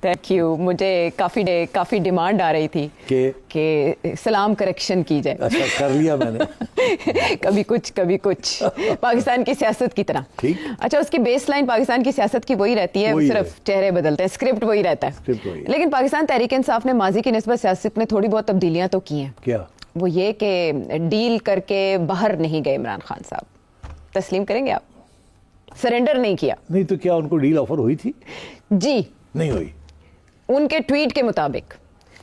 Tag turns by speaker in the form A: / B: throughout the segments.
A: Thank you. مجھے کافی demand آ رہی تھی کہ سلام کریکشن کی جائے.
B: اچھا کر لیا میں نے.
A: کبھی کچھ پاکستان کی سیاست کی طرح. اچھا اس کی بیس لائن پاکستان کی سیاست کی وہی رہتی ہے, صرف چہرے بدلتے ہیں, اسکرپٹ وہی رہتا ہے. لیکن پاکستان تحریک انصاف نے ماضی کی نسبت سیاست میں تھوڑی بہت تبدیلیاں تو کی ہیں.
B: کیا
A: وہ یہ کہ ڈیل کر کے باہر نہیں گئے عمران خان صاحب. تسلیم کریں گے آپ؟ سرنڈر نہیں کیا.
B: نہیں تو کیا ان کو ڈیل آفر ہوئی تھی؟
A: جی
B: نہیں ہوئی.
A: ان کے ٹویٹ کے مطابق,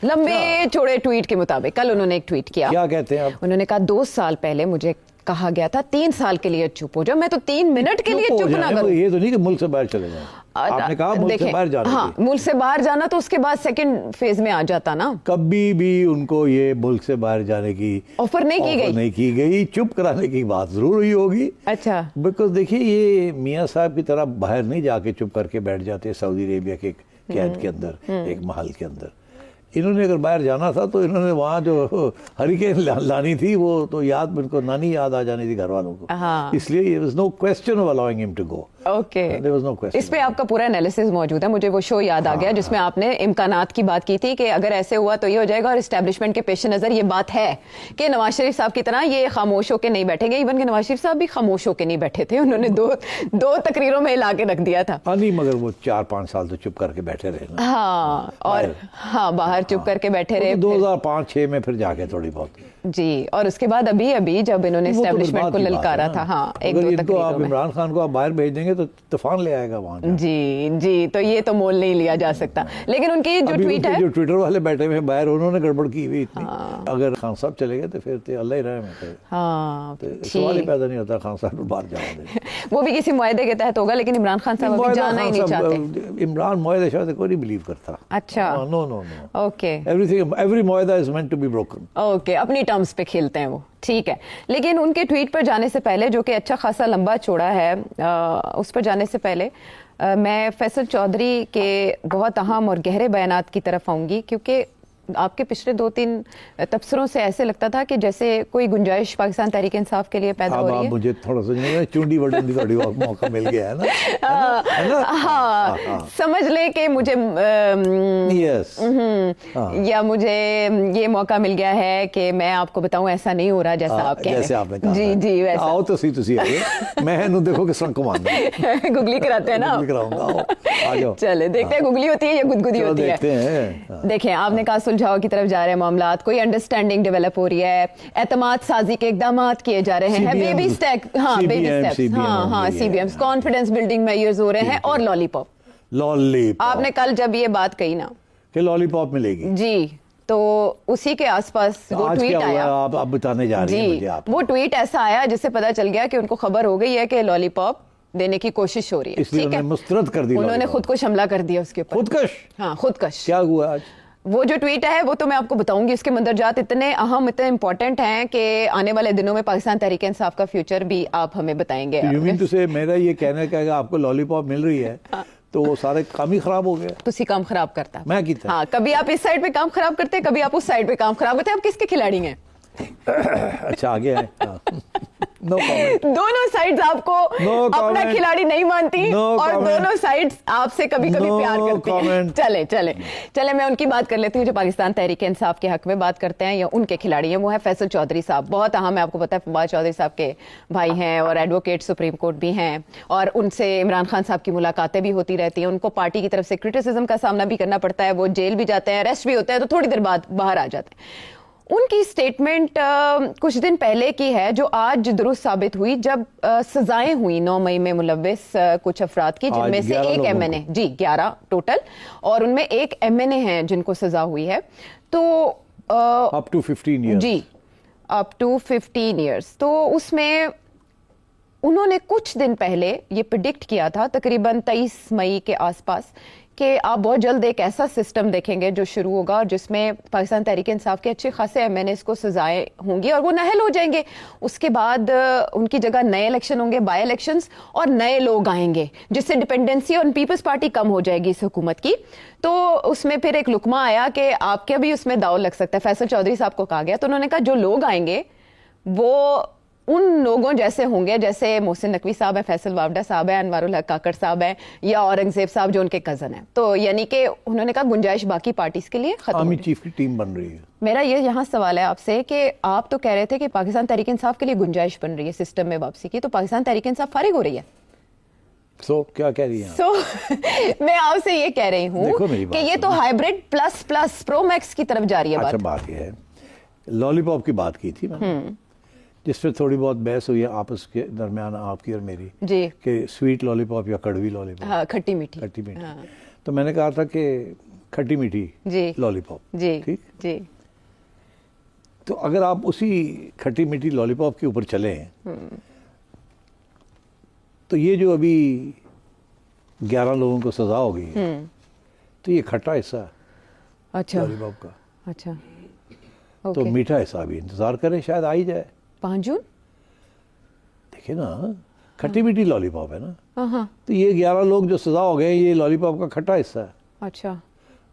A: لمبے چوڑے ٹویٹ کے مطابق, کل انہوں نے ایک ٹویٹ کیا.
B: کیا کہتے ہیں آپ؟
A: انہوں نے کہا 2 سال پہلے مجھے کہا گیا تھا 3 سال کے لیے چپ ہو جاؤ. میں تو 3 منٹ کے لیے چپ نہ کروں.
B: یہ تو نہیں کہ ملک سے باہر چلے جائیں. آپ نے کہا ملک سے باہر جانا.
A: ہاں ملک سے باہر جانا تو اس کے بعد سیکنڈ فیز میں آ جاتا نا.
B: کبھی بھی ان کو یہ ملک سے باہر جانے کی
A: آفر نہیں
B: کی گئی. چپ کرانے کی بات ضرور ہوئی ہوگی.
A: اچھا
B: بیکاز دیکھیے یہ میاں صاحب کی طرح باہر نہیں جا کے چپ کر کے بیٹھ جاتے سعودی عربیہ کے قید کے اندر, ایک محل کے اندر. انہوں نے اگر باہر جانا تھا تو انہوں نے وہاں جو ہریکین لانی تھی وہ تو یاد ان کو نانی یاد آ جانی تھی گھر والوں کو. اس لیے there was no question of allowing him to go.
A: Okay, اس پہ آپ کا پورا انالیسز موجود ہے. مجھے وہ شو یاد آ گیا جس میں آپ نے امکانات کی بات کی تھی کہ اگر ایسے ہوا تو یہ ہو جائے گا, اور اسٹیبلشمنٹ کے پیش نظر یہ بات ہے کہ نواز شریف صاحب کی طرح یہ خاموش ہو کے نہیں بیٹھیں گے. ایون کہ نواز شریف صاحب بھی خاموش ہو کے نہیں بیٹھے تھے, انہوں نے دو تقریروں میں لا کے رکھ دیا تھا.
B: نہیں مگر وہ 4-5 سال تو چپ کر کے بیٹھے رہے.
A: ہاں اور ہاں باہر چپ کر کے بیٹھے رہے.
B: 2005-6 میں پھر جا کے تھوڑی بہت.
A: جی, اور اس کے بعد ابھی جب انہوں نے اسٹیبلشمنٹ کو للکارا تھا. ہاں ایک دو تقریروں
B: آپ عمران خان کو آپ باہر بھیج دیں گے تو طوفان لے آئے گا وہاں.
A: جی تو یہ تو مول نہیں لیا جا سکتا. لیکن ان کی جو ٹویٹ ہے,
B: جو ٹویٹر والے بیٹھے ہوئے باہر, انہوں نے گڑبڑ کی ہوئی اتنی. اگر خان صاحب چلے گئے تو پھر تو اللہ ہی رحم ہے.
A: ہاں
B: سوال ہی پیدا نہیں ہوتا خان صاحب کو باہر جانے دیں.
A: وہ بھی کسی معاہدے کے تحت ہوگا, لیکن عمران خان صاحب ابھی جانا ہی نہیں چاہتے.
B: عمران معاہدے شاید کوئی نہیں بلیو کرتا.
A: اچھا
B: نو
A: اوکے,
B: ایوری معاہدہ is meant to be broken.
A: Okay, اپنی ٹرمز پہ کھیلتے ہیں وہ, ٹھیک ہے. لیکن ان کے ٹویٹ پر جانے سے پہلے, جو کہ اچھا خاصا لمبا چوڑا ہے, اس پر جانے سے پہلے میں فیصل چودھری کے بہت اہم اور گہرے بیانات کی طرف آؤں گی, کیونکہ آپ کے پچھلے 2-3 تبصروں سے ایسے لگتا تھا کہ جیسے کوئی گنجائش پاکستان تحریک انصاف کے لیے پیدا ہو رہی ہے.
B: مجھے تھوڑا سا چونڈی وڈن کی موقع مل گیا ہے نا.
A: ہاں سمجھ لیں کہ مجھے یا مجھے یہ موقع مل گیا ہے کہ میں آپ کو بتاؤں ایسا نہیں ہو رہا جیسا آپ کہہ رہے ہیں. جی ویسا.
B: آؤ تو سی آئیے, میں دیکھو کس طرح کمانا
A: گگلی کراتے ہیں نا. چلے دیکھتے ہیں گگلی ہوتی ہے یا گدگدی ہوتی ہے. دیکھیں آپ نے کہا سلجھاؤ کی طرف جا رہے ہیں معاملات, کوئی انڈرسٹینڈنگ ڈیولپ ہو رہی ہے, اعتماد سازی کے اقدامات کیے جا رہے ہیں, بیبی اسٹیپ, ہاں بیبی اسٹیپس, ہاں C B Ms, confidence building measures ہو رہے ہیں, اور لالی پاپ. آپ نے کل جب یہ بات کہی نا
B: کہ لالی پاپ ملے گی,
A: جی, تو اسی کے آس پاس وہ ٹویٹ آیا.
B: آپ بتانے جا رہی ہیں مجھے.
A: وہ ٹویٹ ایسا آیا جس سے پتا چل گیا کہ ان کو خبر ہو گئی ہے کہ لالی پاپ دینے کی کوشش ہو رہی ہے.
B: اس لیے انہوں نے مسترد کر دی,
A: انہوں نے خودکش حملہ کر دیا اس کے اوپر.
B: خودکش؟
A: ہاں خودکش.
B: کیا ہوا آج؟
A: وہ جو ٹویٹ ہے وہ تو میں آپ کو بتاؤں گی, اس کے مندرجات اتنے اہم, اتنے امپورٹنٹ ہیں کہ آنے والے دنوں میں پاکستان تحریک انصاف کا فیوچر بھی آپ ہمیں بتائیں گے.
B: میرا یہ کہنا کہ آپ کو لالی پاپ مل رہی ہے تو وہ سارے کام ہی خراب ہو گیا.
A: تسی کام خراب کرتا
B: میں کیتا.
A: ہاں, کبھی آپ اس سائڈ پہ کام خراب کرتے, کبھی آپ اس سائڈ پہ کام خراب کرتے. آپ کس کے کھلاڑی ہیں؟
B: اچھا آگے ہے.
A: دونوں سائڈز آپ کو اپنا کھلاڑی نہیں مانتی, اور دونوں سائڈز آپ سے کبھی کبھی پیار کرتی ہیں. چلے میں ان کی بات کر لیتی ہوں جو پاکستان تحریک انصاف کے حق میں بات کرتے ہیں یا ان کے کھلاڑی ہیں. وہ ہے فیصل چودھری صاحب, بہت اہم ہے. آپ کو پتا ہے فواد چودھری صاحب کے بھائی ہیں اور ایڈوکیٹ سپریم کورٹ بھی ہیں, اور ان سے عمران خان صاحب کی ملاقاتیں بھی ہوتی رہتی ہیں. ان کو پارٹی کی طرف سے کرٹیسزم کا سامنا بھی کرنا پڑتا ہے, وہ جیل بھی جاتے ہیں, اریسٹ بھی ہوتے ہیں, تو تھوڑی دیر بعد باہر آ جاتے ہیں. ان کی سٹیٹمنٹ کچھ دن پہلے کی ہے جو آج درست ثابت ہوئی, جب سزائیں ہوئی 9 مئی میں ملوث کچھ افراد کی, جن میں سے ایک ایم این اے, جی 11 ٹوٹل, اور ان میں ایک ایم این اے ہیں جن کو سزا ہوئی ہے. تو
B: اپ ٹو 15 ایئرز,
A: جی اپ ٹو 15 ایئرز. تو اس میں انہوں نے کچھ دن پہلے یہ پریڈکٹ کیا تھا, تقریباً 23 مئی کے آس پاس, کہ آپ بہت جلد ایک ایسا سسٹم دیکھیں گے جو شروع ہوگا اور جس میں پاکستان تحریک انصاف کے اچھے خاصے ایم این ایز کو سزائیں ہوں گی اور وہ نااہل ہو جائیں گے. اس کے بعد ان کی جگہ نئے الیکشن ہوں گے, بائی الیکشنز, اور نئے لوگ آئیں گے, جس سے ڈپینڈنسی اور پیپلز پارٹی کم ہو جائے گی اس حکومت کی. تو اس میں پھر ایک لقمہ آیا کہ آپ کے بھی اس میں داؤ لگ سکتا ہے. فیصل چودھری صاحب کو کہا گیا, تو انہوں نے کہا جو لوگ آئیں گے وہ ان لوگوں جیسے ہوں گے جیسے محسن نقوی صاحب ہیں, فیصل واوڈہ صاحب ہیں, انوار الحق کاکڑ صاحب ہیں, یا اورنگزیب صاحب جو ان کے کزن ہیں, تو یعنی کہ انہوں نے کہا گنجائش باقی پارٹیز کے لیے ختم.
B: آرمی چیف کی ٹیم بن رہی ہے.
A: میرا یہ یہاں سوال ہے آپ سے کہ آپ تو کہہ رہے تھے کہ پاکستان تحریک انصاف کے لیے گنجائش بن رہی ہے سسٹم میں واپسی کی, تو پاکستان تحریک انصاف فارغ ہو رہی ہے.
B: کیا کہہ رہی ہیں؟
A: میں آپ سے یہ کہہ رہی ہوں کہ یہ تو ہائیبریڈ پلس پلس پرو میکس کی طرف جا رہی ہے.
B: اچھا بات یہ ہے, لالی پاپ کی بات کی تھی میں نے, جس پہ تھوڑی بہت بحث ہوئی ہے آپس کے درمیان آپ کی اور میری,
A: جی,
B: کہ سویٹ لالی پاپ یا کڑوی لالی پاپ.
A: ہاں, کھٹی میٹھی.
B: کھٹی میٹھی. تو میں نے کہا تھا کہ کھٹی میٹھی لالی پاپ.
A: جی
B: ٹھیک.
A: جی.
B: تو اگر آپ اسی کھٹی میٹھی لالی پاپ کے اوپر چلیں تو یہ جو ابھی 11 لوگوں کو سزا ہو گئی ہے تو یہ کھٹا حصہ ہے
A: اچھا
B: لالی پاپ کا.
A: اچھا,
B: تو میٹھا حصہ بھی انتظار کریں, شاید آ ہی جائے.
A: 5 جون
B: دیکھیں نا, کھٹی میٹھی لالی پاپ ہے نا, تو یہ 11 لوگ جو سزا ہو گئے یہ لالی پاپ کا کھٹا حصہ ہے.
A: اچھا,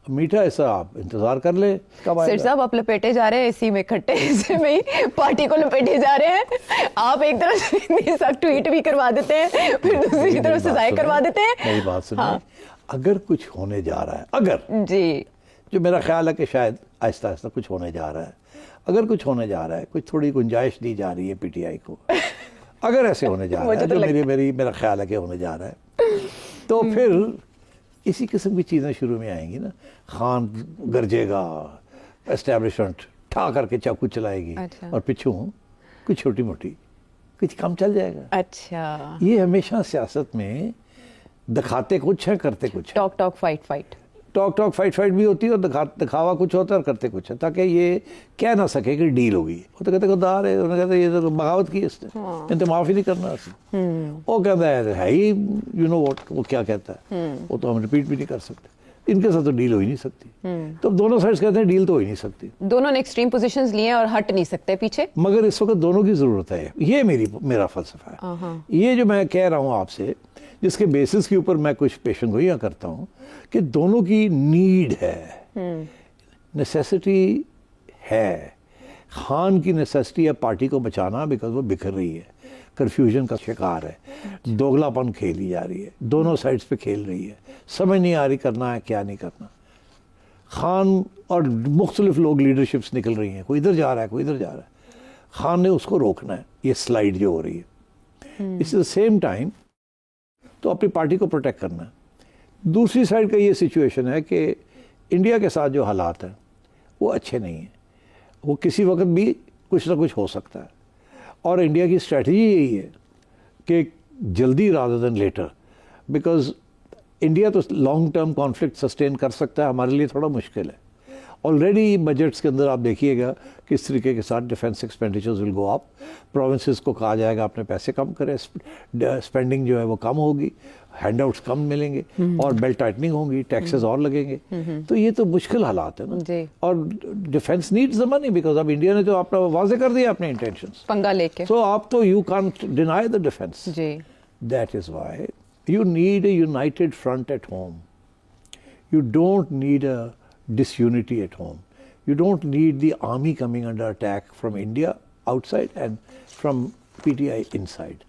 B: میٹھا حصہ آپ انتظار کر لیں کب آئے
A: سر
B: گا.
A: صاحب آپ لپیٹے جا رہے ہیں اسی میں, کھٹے حصے میں ہی پارٹی کو لپیٹے جا رہے ہیں. آپ ایک طرف سے سخت ٹویٹ بھی کروا دیتے ہیں, پھر دوسری طرف سزائیں کروا دیتے ہیں.
B: میری بات سنیں, اگر کچھ ہونے جا رہا ہے, اگر
A: جی,
B: جو میرا خیال ہے کہ شاید آہستہ آہستہ کچھ ہونے جا رہا ہے, اگر کچھ ہونے جا رہا ہے, کچھ تھوڑی گنجائش دی جا رہی ہے پی ٹی آئی کو, اگر ایسے ہونے جا رہا ہے جو میرا خیال ہے کہ ہونے جا رہا ہے, تو پھر اسی قسم کی چیزیں شروع میں آئیں گی نا. خان گرجے گا, اسٹیبلشمنٹ ٹھا کر کے چاقو چلائے گی, اور پچھوں کچھ چھوٹی موٹی کچھ کم چل جائے گا.
A: اچھا,
B: یہ ہمیشہ سیاست میں دکھاتے کچھ ہیں کرتے کچھ.
A: Talk talk fight fight,
B: talk talk fight fight بھی ہوتی ہے, اور دکھاوا کچھ ہوتا ہے اور کرتے کچھ ہے, تاکہ یہ کہہ نہ سکے کہ ڈیل ہوگی. وہ تو کہتے خدا رہے, انہوں نے کہتے یہ تو بغاوت کی اس نے, ان تو معافی نہیں کرنا اس نے. وہ کہتا ہے ہی یو نو واٹ, وہ کیا کہتا ہے وہ تو ہم ریپیٹ بھی نہیں کر سکتے. ان کے ساتھ تو ڈیل ہو ہی نہیں سکتی. تو دونوں سائڈز کہتے ہیں ڈیل تو ہو ہی نہیں سکتی.
A: دونوں نے ایکسٹریم پوزیشنز لیے اور ہٹ نہیں سکتے پیچھے.
B: مگر اس وقت دونوں کی ضرورت ہے, یہ میرا فلسفہ ہے. یہ جو میں کہہ رہا ہوں آپ سے, جس کے بیسس کے اوپر میں کچھ پیشن گوئیاں کرتا ہوں کہ دونوں کی نیڈ ہے, نیسیسٹی ہے. خان کی نیسیسٹی ہے پارٹی کو بچانا, بیکاز وہ بکھر رہی ہے, کنفیوژن کا شکار ہے, دوگلا پن کھیلی جا رہی ہے, دونوں سائڈز پہ کھیل رہی ہے, سمجھ نہیں آ رہی کرنا ہے کیا نہیں کرنا. خان اور مختلف لوگ لیڈرشپس نکل رہی ہیں, کوئی ادھر جا رہا ہے کوئی ادھر جا رہا ہے. خان نے اس کو روکنا ہے, یہ سلائیڈ جو ہو رہی ہے. اس دا سیم ٹائم تو اپنی پارٹی کو پروٹیکٹ کرنا ہے. دوسری سائڈ کا یہ سچویشن ہے کہ انڈیا کے ساتھ جو حالات ہیں وہ اچھے نہیں ہیں, وہ کسی وقت بھی کچھ نہ کچھ ہو سکتا ہے. اور انڈیا کی اسٹریٹجی یہی ہے کہ جلدی rather than later, because India تو لانگ ٹرم کانفلکٹ سسٹین کر سکتا ہے, ہمارے لیے تھوڑا مشکل ہے. آلریڈی بجٹس کے اندر آپ دیکھیے گا کس طریقے کے ساتھ ڈیفینس ایکسپینڈیچرز ول گو اپ. پروونسز کو کہا جائے گا اپنے پیسے کم کرے, اسپینڈنگ جو ہے وہ کم ہوگی, ہینڈ آؤٹس کم ملیں گے, اور بیلٹ ٹائٹننگ ہوں گی, ٹیکسز اور لگیں گے. تو یہ تو مشکل حالات ہیں نا. اور defence needs the money, because اب انڈیا نے تو اپنا واضح کر دیا اپنے انٹینشنز,
A: پنگا لے کے.
B: سو آپ تو you can't deny the defence. That is why you need a united front at home. You don't need a disunity at home. You don't need the army coming under attack from India outside and from PTI inside.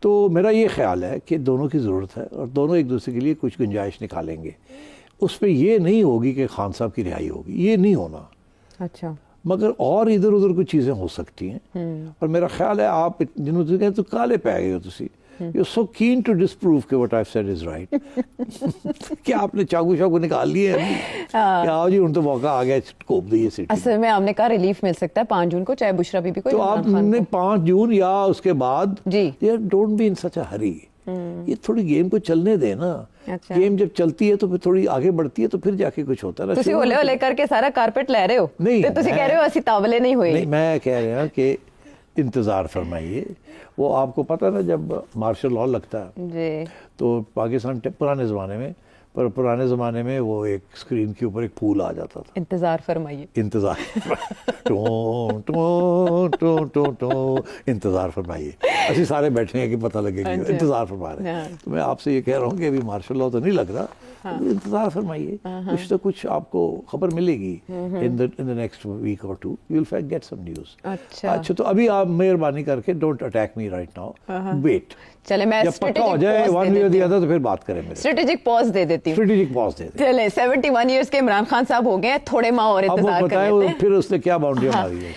B: تو میرا یہ خیال ہے کہ دونوں کی ضرورت ہے, اور دونوں ایک دوسرے کے لیے کچھ گنجائش نکالیں گے. اس پہ یہ نہیں ہوگی کہ خان صاحب کی رہائی ہوگی, یہ نہیں ہونا.
A: اچھا,
B: مگر اور ادھر ادھر کچھ چیزیں ہو سکتی ہیں. اور میرا خیال ہے آپ جنہوں نے کہتے تو کالے پہ گئے ہو تسی, You're so keen to disprove کہ what I've said is right. کیا آپ نے چاقو شاقو نکال لیے ہیں؟ کیا آؤ جی ان تو موقع آ گیا کوپ دیئے سٹی.
A: اصل میں ہم نے کہا ریلیف مل سکتا ہے 5 جون کو, چاہے بشرا بی بی کو.
B: تو آپ نے 5 جون یا اس کے بعد,
A: جی,
B: don't be in such a hurry. یہ تھوڑی گیم کو چلنے دے نا. گیم جب چلتی ہے تو پھر تھوڑی آگے بڑھتی ہے تو پھر جا کے کچھ ہوتا ہے.
A: تسی ہولے ہولے کر کے سارا کارپیٹ لے رہے ہو, تو تسی کہہ رہے ہو اسی تاولے نہیں ہوئے.
B: نہیں, میں کہہ رہا ہوں کہ انتظار فرمائیے. وہ آپ کو پتہ نا جب مارشل لاء لگتا ہے تو پاکستان پرانے زمانے میں وہ ایک اسکرین کے اوپر ایک پھول آ جاتا تھا.
A: انتظار فرمائیے.
B: انتظار فرمائیے. اسی سارے بیٹھے ہیں کہ پتہ لگے گا انتظار فرما رہے ہیں. تو میں آپ سے یہ کہہ رہا ہوں کہ ابھی مارشل لاء تو نہیں لگ رہا, انتظار فرمائیے, کچھ تو کچھ آپ کو خبر ملے گی in the next week or two, you will get some news. اچھا تو ابھی آپ مہربانی کر کے don't attack me right now, wait,
A: چلے میں
B: جب پکا ہو جائے ون وے دیا تھا تو پھر بات کریں.
A: اسٹریٹجک پاز دے دیتی ہوں,
B: اسٹریٹجک پاز دے دیں.
A: چلے 71 ایئرس کے عمران خان صاحب ہو گئے, تھوڑے ماہ اور انتظار کر لیتے ہیں.
B: پھر اس نے کیا باؤنڈری ماری ہے؟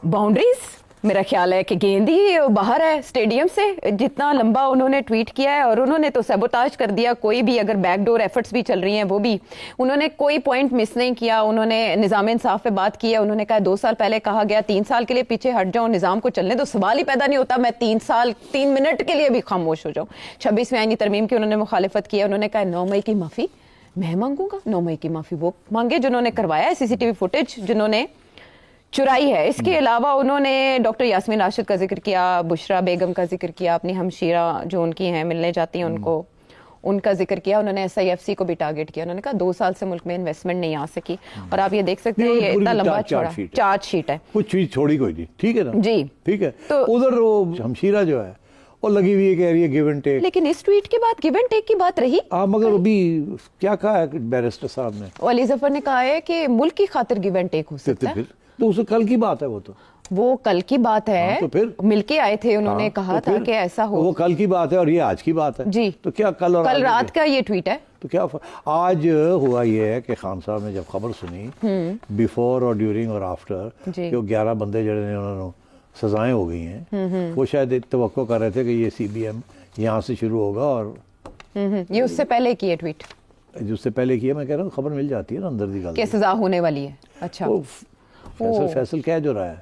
A: باؤنڈریز میرا خیال ہے کہ گیند ہی باہر ہے اسٹیڈیم سے, جتنا لمبا انہوں نے ٹویٹ کیا ہے, اور انہوں نے تو سیبوتاج کر دیا. کوئی بھی اگر بیک ڈور ایفرٹس بھی چل رہی ہیں وہ بھی انہوں نے کوئی پوائنٹ مس نہیں کیا. انہوں نے نظام انصاف پہ بات کی ہے, انہوں نے کہا 2 سال پہلے کہا گیا 3 سال کے لیے پیچھے ہٹ جاؤ, نظام کو چلنے تو سوال ہی پیدا نہیں ہوتا میں 3 منٹ کے لیے بھی خاموش ہو جاؤں. 26ویں آئینی ترمیم کی انہوں نے مخالفت کی ہے. انہوں نے کہا 9 مئی کی معافی میں مانگوں گا. 9 مئی کی معافی وہ مانگے جنہوں نے کروایا ہے CCTV فوٹیج, جنہوں نے چرائی ہے. اس کے علاوہ انہوں نے ڈاکٹر یاسمین راشد کا ذکر کیا, بشرا بیگم کا ذکر کیا, اپنی ہمشیرہ جو ان کی ہیں ملنے جاتی ہیں ان کا ذکر کیا. انہوں نے SIFC کو بھی ٹارگٹ کیا. انہوں نے کہا 2 سال سے ملک میں انویسٹمنٹ نہیں آ سکی, اور آپ یہ دیکھ سکتے ہیں یہ اتنا لمبا چارج شیٹ ہے,
B: کچھ چیز چھوڑی کوئی نہیں. ٹھیک ہے نا
A: جی,
B: ٹھیک ہے. ادھر وہ ہمشیرہ جو ہے وہ لگی ہوئی ہے کہہ رہی ہے گیو اینڈ ٹیک,
A: لیکن اس ٹویٹ کے بعد گیو اینڈ ٹیک کی بات رہی.
B: مگر ابھی کیا کہا ہے بیرسٹر صاحب نے,
A: علی ظفر نے کہا ہے کہ ملک کی خاطر گیو اینڈ ٹیک ہو سکتا ہے.
B: تو اسے کل کی بات ہے,
A: وہ کل کی بات ہے,
B: تو پھر
A: مل کے آئے تھے, انہوں نے کہا تھا کہ ایسا ہو.
B: وہ کل کی بات ہے اور یہ آج کی بات ہے.
A: جی,
B: تو کیا کل
A: رات کا یہ ٹویٹ ہے.
B: تو کیا آج ہوا یہ ہے کہ خان صاحب نے جب خبر سنی بیفور اور ڈیورنگ اور آفٹر کہ وہ 11 بندے جڑے نے انہوں نے سزائیں ہو گئی ہیں, وہ شاید توقع کر رہے تھے کہ یہ CBM یہاں سے شروع ہوگا. اور
A: یہ اس سے پہلے کی ہے ٹویٹ,
B: جو اس سے پہلے کیا, میں کہہ رہا ہوں خبر مل جاتی ہے نا اندر دی گل
A: کہ سزا ہونے والی ہے. اچھا,
B: فیصل کہہ جو رہا ہے